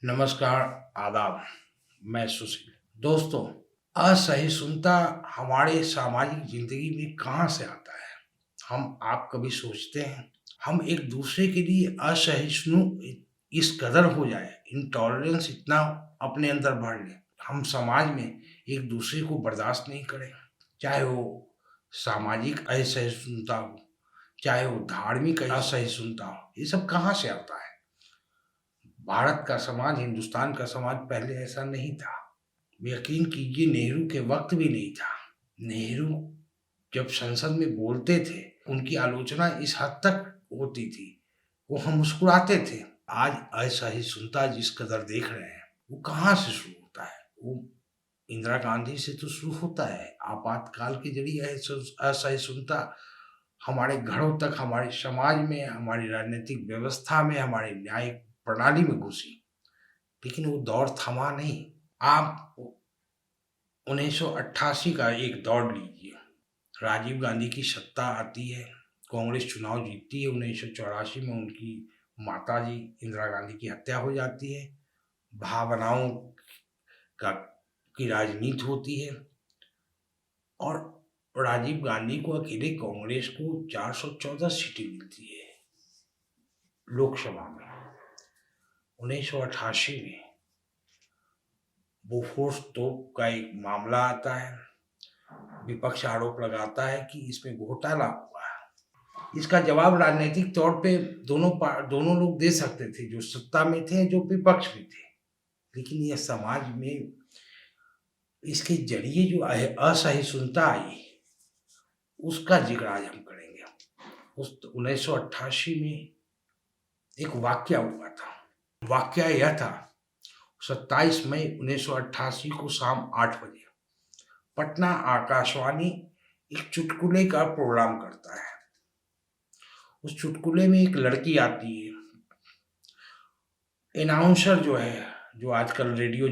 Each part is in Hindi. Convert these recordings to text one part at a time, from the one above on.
नमस्कार, आदाब। मैं सुशील। दोस्तों, असहिष्णुता हमारे सामाजिक ज़िंदगी में कहाँ से आता है? आप कभी सोचते हैं? हम एक दूसरे के लिए असहिष्णु इस कदर हो जाए, इंटॉलरेंस इतना अपने अंदर भर लें, हम समाज में एक दूसरे को बर्दाश्त नहीं करें। चाहे वो सामाजिक असहिष्णुता हो, चाहे वो धार्मिक असहिष्णुता हो, ये सब कहाँ से आता है? भारत का समाज, हिंदुस्तान का समाज पहले ऐसा नहीं था। यकीन कीजिए, नेहरू के वक्त भी नहीं था। नेहरू जब संसद में बोलते थे, उनकी आलोचना इस हद तक होती थी, वो हम मुस्कुराते थे। आज असहिष्णुता जिस कदर देख रहे हैं, वो कहाँ से शुरू होता है? वो इंदिरा गांधी से तो शुरू होता है। आपातकाल के जरिए असहिष्णुता हमारे घरों तक, हमारे समाज में, हमारी राजनीतिक व्यवस्था में, हमारी न्यायिक प्रणाली में घुसी। लेकिन वो दौर थमा नहीं। आप 1988 का एक दौर लीजिए। राजीव गांधी की सत्ता आती है, कांग्रेस चुनाव जीतती है। 1984 में उनकी माताजी इंदिरा गांधी की हत्या हो जाती है। भावनाओं का की राजनीति होती है और राजीव गांधी को अकेले कांग्रेस को 414 सीटें मिलती है लोकसभा में। 1988 में बोफोर्स तोप का एक मामला आता है। विपक्ष आरोप लगाता है कि इसमें घोटाला हुआ है। इसका जवाब राजनीतिक तौर पे दोनों लोग दे सकते थे, जो सत्ता में थे, जो विपक्ष में थे। लेकिन यह समाज में इसके जरिए जो असहिष्णुता आई, उसका जिक्र आज हम करेंगे। उस 1988 में एक वाकया हुआ था। वाकया यह था, 27 मई 1988 को शाम 8 बजे पटना आकाशवाणी एक चुटकुले का प्रोग्राम करता है। उस चुटकुले में एक लड़की आती है। अनाउंसर जो है, जो आजकल रेडियो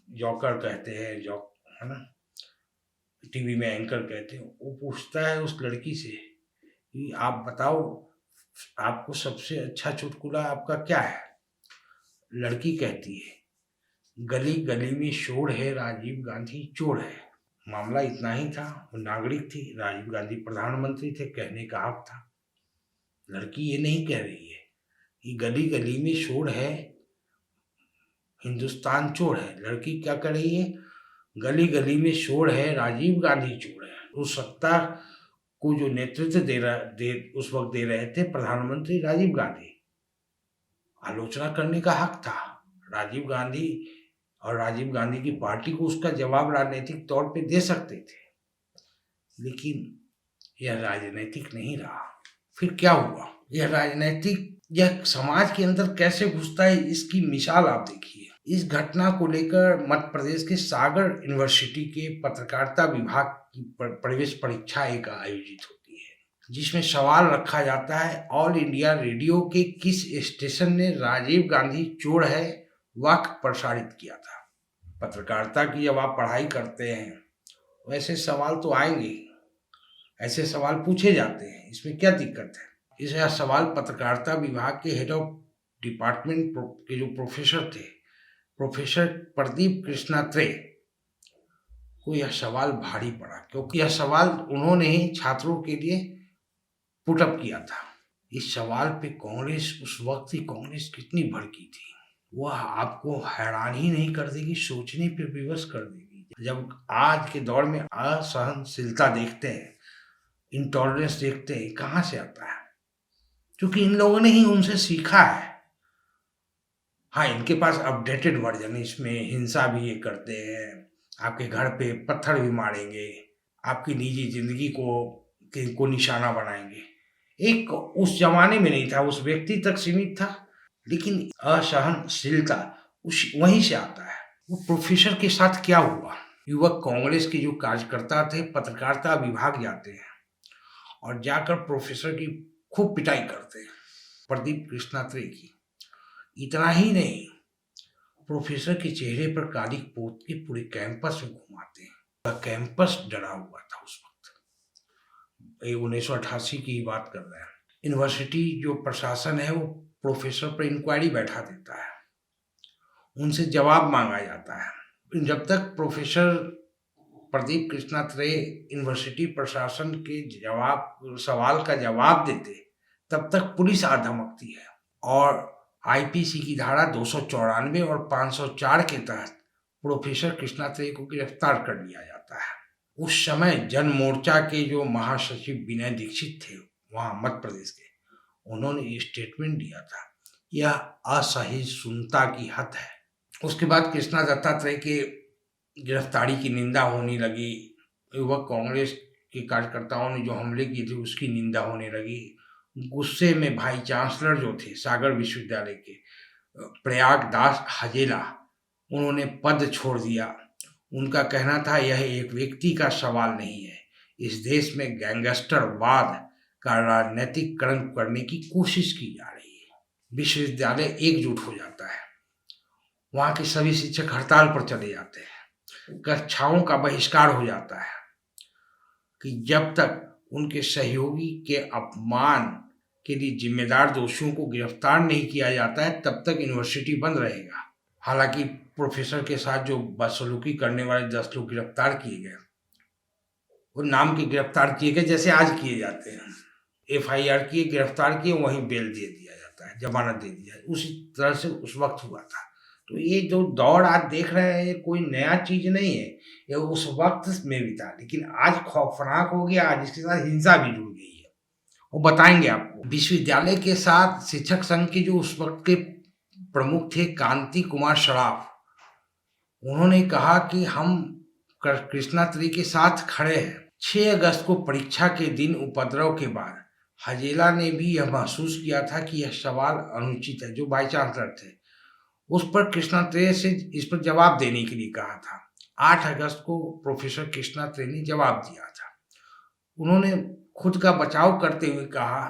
जॉकर कहते हैं, है ना, टीवी में एंकर कहते हैं, वो पूछता है उस लड़की से कि आप बताओ, आपको सबसे अच्छा चुटकुला आपका क्या है? लड़की कहती है, गली गली में शोर है, राजीव गांधी चोर है। मामला इतना ही था। वो नागरिक थी, राजीव गांधी प्रधानमंत्री थे, कहने का हक था। लड़की ये नहीं कह रही है कि गली गली में शोर है, हिंदुस्तान चोर है। लड़की क्या कर रही है? गली गली में शोर है, राजीव गांधी चोर है। उस सत्ता को जो नेतृत्व उस वक्त दे रहे थे प्रधानमंत्री राजीव गांधी। आलोचना करने का हक था राजीव गांधी, और राजीव गांधी की पार्टी को उसका जवाब राजनीतिक तौर पे दे सकते थे। लेकिन यह राजनीतिक नहीं रहा। फिर क्या हुआ? यह समाज के अंदर कैसे घुसता है, इसकी मिसाल आप देखिए। इस घटना को लेकर मध्य प्रदेश के सागर यूनिवर्सिटी के पत्रकारिता विभाग की प्रवेश परीक्षा एक आयोजित होती है, जिसमें सवाल रखा जाता है, ऑल इंडिया रेडियो के किस स्टेशन ने राजीव गांधी चोर है वाक्य प्रसारित किया था? पत्रकारिता की जब आप पढ़ाई करते हैं, वैसे सवाल तो आएंगे, ऐसे सवाल पूछे जाते हैं, इसमें क्या दिक्कत है? इस सवाल पत्रकारिता विभाग के हेड ऑफ डिपार्टमेंट के जो प्रोफेसर थे, प्रोफेसर प्रदीप कृष्णा त्रे को यह सवाल भारी पड़ा, क्योंकि यह सवाल उन्होंने ही छात्रों के लिए पुटअप किया था। इस सवाल पे कांग्रेस, उस वक्त की कांग्रेस कितनी भड़की थी, वह आपको हैरान ही नहीं कर देगी, सोचने पे विवश कर देगी। जब आज के दौर में असहनशीलता देखते हैं, इंटॉलरेंस देखते हैं, कहाँ से आता है? क्योंकि इन लोगों ने ही उनसे सीखा है। हाँ, इनके पास अपडेटेड वर्जन, इसमें हिंसा भी ये करते हैं, आपके घर पे पत्थर भी मारेंगे, आपकी निजी जिंदगी को निशाना बनाएंगे। एक उस जमाने में नहीं था, उस व्यक्ति तक सीमित था। लेकिन असहनशीलता वहीं से आता है। वो प्रोफेसर के साथ क्या हुआ? युवक कांग्रेस के जो कार्यकर्ता थे, पत्रकारिता विभाग जाते हैं और जाकर प्रोफेसर की खूब पिटाई करते हैं, प्रदीप कृष्णा त्रे की। इतना ही नहीं, प्रोफेसर के चेहरे पर कालिख पोत के पूरे कैंपस में घुमाते हैं। कैंपस डरा हुआ था उस वक्त। 1988 की ही बात कर रहे हैं। यूनिवर्सिटी जो प्रशासन है, वो प्रोफेसर पर इंक्वायरी बैठा देता है उनसे जवाब मांगा जाता है। जब तक प्रोफेसर प्रदीप कृष्णात्रे यूनिवर्सिटी प्रशासन के सवाल का जवाब देते, तब तक पुलिस आ धमकती है और आईपीसी की धारा 294 और 504 के तहत प्रोफेसर कृष्णात्रे को गिरफ्तार कर लिया जाता है। उस समय जन मोर्चा के जो महासचिव विनय दीक्षित थे वहाँ मध्य प्रदेश के, उन्होंने ये स्टेटमेंट दिया था, यह असहिष्णुता की हद है। उसके बाद कृष्णा दत्तात्रेय के गिरफ्तारी की निंदा होने लगी। युवक कांग्रेस के कार्यकर्ताओं ने जो हमले किए थे उसकी निंदा होने लगी। गुस्से में भाई चांसलर जो थे सागर विश्वविद्यालय के, प्रयाग दास हजेला, उन्होंने पद छोड़ दिया। उनका कहना था यह एक व्यक्ति का सवाल नहीं है, इस देश में गैंगस्टरवाद का राजनीतिकरण करने की कोशिश की जा रही है। विश्वविद्यालय एकजुट हो जाता है, वहाँ के सभी शिक्षक हड़ताल पर चले जाते हैं, कक्षाओं का बहिष्कार हो जाता है कि जब तक उनके सहयोगी के अपमान के लिए जिम्मेदार दोषियों को गिरफ्तार नहीं किया जाता है तब तक यूनिवर्सिटी बंद रहेगा। हालांकि प्रोफेसर के साथ जो बदसलूकी करने वाले 10 लोग गिरफ्तार किए गए, वो नाम के गिरफ्तार किए गए जैसे आज किए जाते हैं, एफआईआर किए, गिरफ्तार किए, वहीं बेल दे दिया जाता है, जमानत दे दिया, उसी तरह से उस वक्त हुआ था। तो ये जो दौड़ आज देख रहे हैं ये कोई नया चीज नहीं है, ये उस वक्त में भी था, लेकिन आज खौफनाक हो गया, आज इसके साथ हिंसा भी जुड़ गई है, वो बताएंगे आपको। विश्वविद्यालय के साथ शिक्षक संघ के जो उस वक्त के प्रमुख थे कांति कुमार सराफ, उन्होंने कहा कि हम कृष्णात्रे के साथ खड़े हैं। 6 अगस्त को परीक्षा के दिन उपद्रव के बाद हजेला ने भी यह महसूस किया था कि यह सवाल अनुचित है। जो वाइस चांसलर थे उस पर कृष्णात्रे से इस पर जवाब देने के लिए कहा था। 8 अगस्त को प्रोफेसर कृष्णात्रे ने जवाब दिया था। उन्होंने खुद का बचाव करते हुए कहा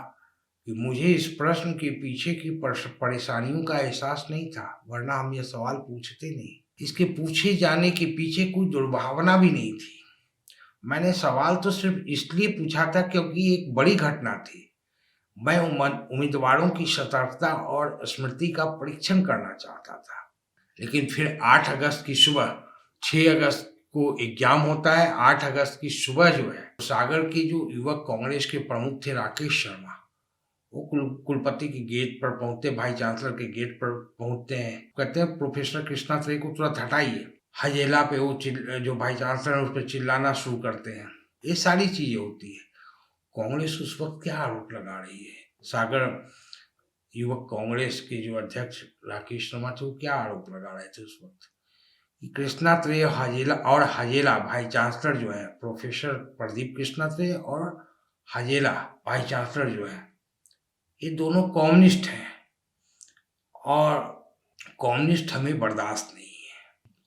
कि मुझे इस प्रश्न के पीछे की परेशानियों का एहसास नहीं था, वरना हम यह सवाल पूछते नहीं। इसके पूछे जाने के पीछे कोई दुर्भावना भी नहीं थी। मैंने सवाल तो सिर्फ इसलिए पूछा था क्योंकि एक बड़ी घटना थी। मैं उम्मीदवारों की सतर्कता और स्मृति का परीक्षण करना चाहता था। लेकिन फिर 8 अगस्त की सुबह, 6 अगस्त को एग्जाम होता है, 8 अगस्त की सुबह जो है, सागर के जो युवक कांग्रेस के प्रमुख थे राकेश शर्मा, वो कुलपति के गेट पर पहुंचते, भाई चांसलर के गेट पर पहुंचते हैं, कहते हैं प्रोफेसर कृष्णात्रे को तुरंत हटाइए। हजेला पे वो जो भाई चांसलर है उस पर चिल्लाना शुरू करते हैं। ये सारी चीजें होती है। कांग्रेस उस वक्त क्या आरोप लगा रही है, सागर युवक कांग्रेस के जो अध्यक्ष राकेश शर्मा थे वो क्या आरोप लगा रहे थे उस वक्त कि कृष्णात्रे हजेला भाई चांसलर जो है, प्रोफेसर प्रदीप कृष्णात्रे और हजेला भाई चांसलर जो है, ये दोनों कम्युनिस्ट हैं और कम्युनिस्ट हमें बर्दाश्त नहीं है।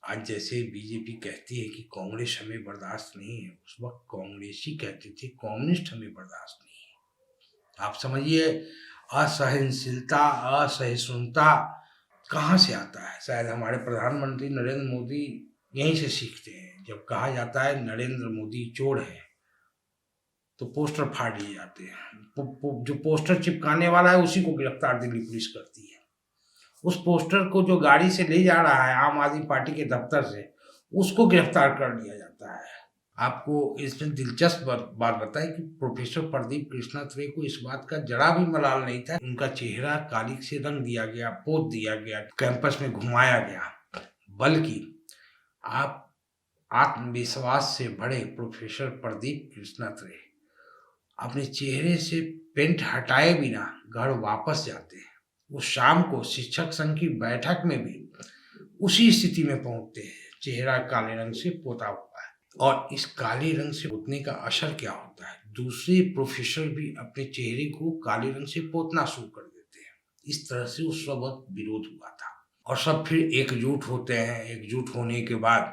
आज जैसे बीजेपी कहती है कि कांग्रेस हमें बर्दाश्त नहीं है, उस वक्त कांग्रेसी कहते थे कम्युनिस्ट हमें बर्दाश्त नहीं है। आप समझिए असहनशीलता, असहिष्णुता कहाँ से आता है। शायद हमारे प्रधानमंत्री नरेंद्र मोदी यहीं से सीखते हैं। जब कहा जाता है नरेंद्र मोदी चोर है तो पोस्टर फाड़ लिए जाते हैं। जो पोस्टर चिपकाने वाला है उसी को गिरफ्तार दिल्ली पुलिस करती है। उस पोस्टर को जो गाड़ी से ले जा रहा है आम आदमी पार्टी के दफ्तर से, उसको गिरफ्तार कर लिया जाता है। आपको इसमें दिलचस्प बात बताएं कि प्रोफेसर प्रदीप कृष्णात्रे को इस बात का जरा भी मलाल नहीं था। उनका चेहरा कालिक से रंग दिया गया, पोत दिया गया, कैंपस में घुमाया गया, बल्कि आप आत्मविश्वास से भरे प्रोफेसर प्रदीप कृष्णात्रे अपने चेहरे से पेंट हटाए बिना घर वापस जाते हैं। वो शाम को शिक्षक संघ की बैठक में भी उसी स्थिति में पहुंचते हैं, चेहरा काले रंग से पोता हुआ है। और इस काले रंग से पोतने का असर क्या होता है, दूसरे प्रोफेसर भी अपने चेहरे को काले रंग से पोतना शुरू कर देते हैं। इस तरह से उस वक्त विरोध हुआ था और सब फिर एकजुट होते हैं। एकजुट होने के बाद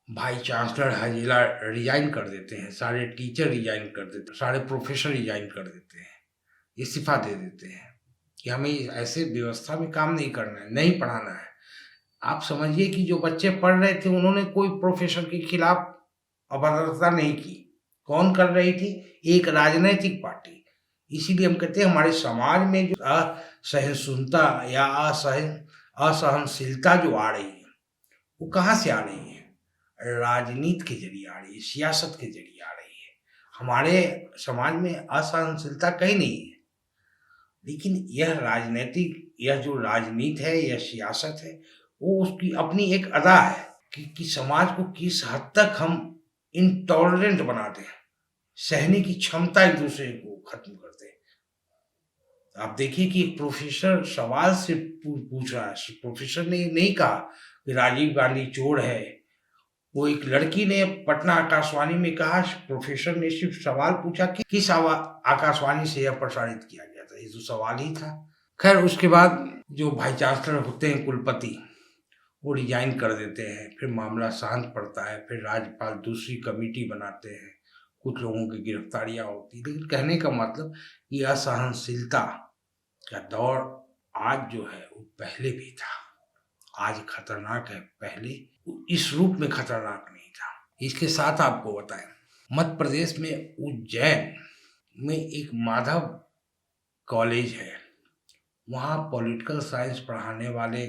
भाई चांसलर हजेला रिजाइन कर देते हैं, सारे टीचर रिजाइन कर देते हैं, सारे प्रोफेसर रिजाइन कर देते हैं, इस्तीफा दे देते हैं कि हमें ऐसे व्यवस्था में काम नहीं करना है, नहीं पढ़ाना है। आप समझिए कि जो बच्चे पढ़ रहे थे उन्होंने कोई प्रोफेसर के खिलाफ अभद्रता नहीं की। कौन कर रही थी? एक राजनीतिक पार्टी। इसीलिए हम कहते हैं हमारे समाज में जो असहिष्णुता या असहनशीलता जो आ रही है वो कहाँ से आ रही है? राजनीति के जरिए आ रही है, सियासत के जरिए आ रही है। हमारे समाज में असहनशीलता कहीं नहीं है, लेकिन यह जो राजनीति है, यह सियासत है, वो उसकी अपनी एक अदा है कि समाज को किस हद तक हम इंटॉलरेंट बना दें, सहने की क्षमता एक दूसरे को खत्म कर दें। आप देखिए कि एक प्रोफेसर सवाल से पूछ रहा है। प्रोफेसर ने नहीं कहा कि राजीव गांधी चोर है। वो एक लड़की ने पटना आकाशवाणी में कहा, प्रोफेसर ने सिर्फ सवाल पूछा कि किस आकाशवाणी से यह प्रसारित किया गया था। ये तो सवाल ही था। खैर, उसके बाद जो वाइस चांसलर होते हैं, कुलपति, वो रिजाइन कर देते हैं। फिर मामला शांत पड़ता है। फिर राज्यपाल दूसरी कमेटी बनाते हैं। कुछ लोगों की गिरफ्तारियां होती। लेकिन कहने का मतलब ये असहनशीलता का दौर आज जो है वो पहले भी था। आज खतरनाक है, पहले इस रूप में खतरनाक नहीं था। इसके साथ आपको बताएं, मध्य प्रदेश में उज्जैन में एक माधव कॉलेज है। वहाँ पॉलिटिकल साइंस पढ़ाने वाले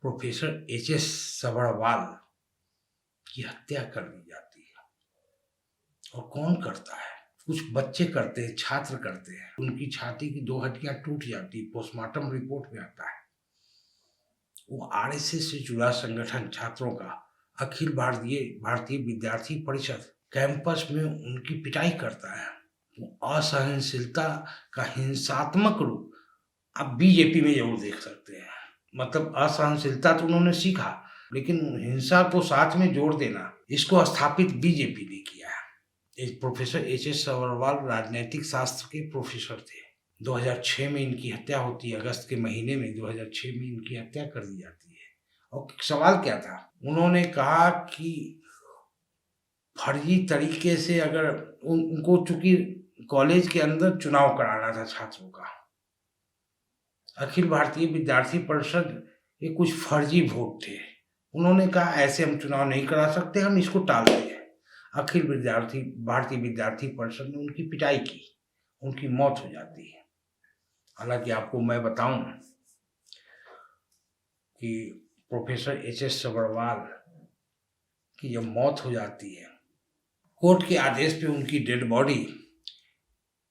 प्रोफेसर एच.एस. सबरवाल की हत्या कर दी जाती है। और कौन करता है? कुछ बच्चे करते हैं, छात्र करते हैं। उनकी छाती की 2 हड्डियां टूट जाती है। पोस्टमार्टम रिपोर्ट में आता है। वो आरएसएस से जुड़ा संगठन छात्रों का अखिल भारतीय विद्यार्थी परिषद कैंपस में उनकी पिटाई करता है। वो असहनशीलता का हिंसात्मक रूप आप बीजेपी में जरूर देख सकते हैं। मतलब असहनशीलता तो उन्होंने सीखा, लेकिन हिंसा को साथ में जोड़ देना, इसको स्थापित बीजेपी ने किया है। Professor HS. सबरवाल राजनीतिक शास्त्र के प्रोफेसर थे। 2006 में इनकी हत्या होती है। अगस्त के महीने में 2006 में इनकी हत्या कर दी जाती है। और सवाल क्या था? उन्होंने कहा कि फर्जी तरीके से अगर उनको, चूंकि कॉलेज के अंदर चुनाव कराना था छात्रों का, अखिल भारतीय विद्यार्थी परिषद ये कुछ फर्जी वोट थे। उन्होंने कहा ऐसे हम चुनाव नहीं करा सकते, हम इसको टालते हैं। भारतीय विद्यार्थी परिषद ने उनकी पिटाई की, उनकी मौत हो जाती है। हालांकि आपको मैं बताऊं कि प्रोफेसर एच.एस. सबरवाल की जब मौत हो जाती है, कोर्ट के आदेश पे उनकी डेड बॉडी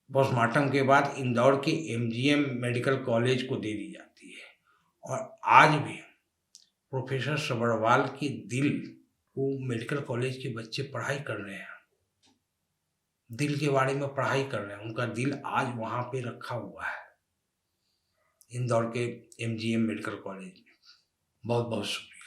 पोस्टमार्टम के बाद इंदौर के एमजीएम मेडिकल कॉलेज को दे दी जाती है। और आज भी प्रोफेसर सबरवाल के दिल को मेडिकल कॉलेज के बच्चे पढ़ाई कर रहे हैं, दिल के बारे में पढ़ाई कर रहे हैं। उनका दिल आज वहाँ पे रखा हुआ है, इंदौर के एमजीएम मेडिकल कॉलेज में। बहुत बहुत शुक्रिया।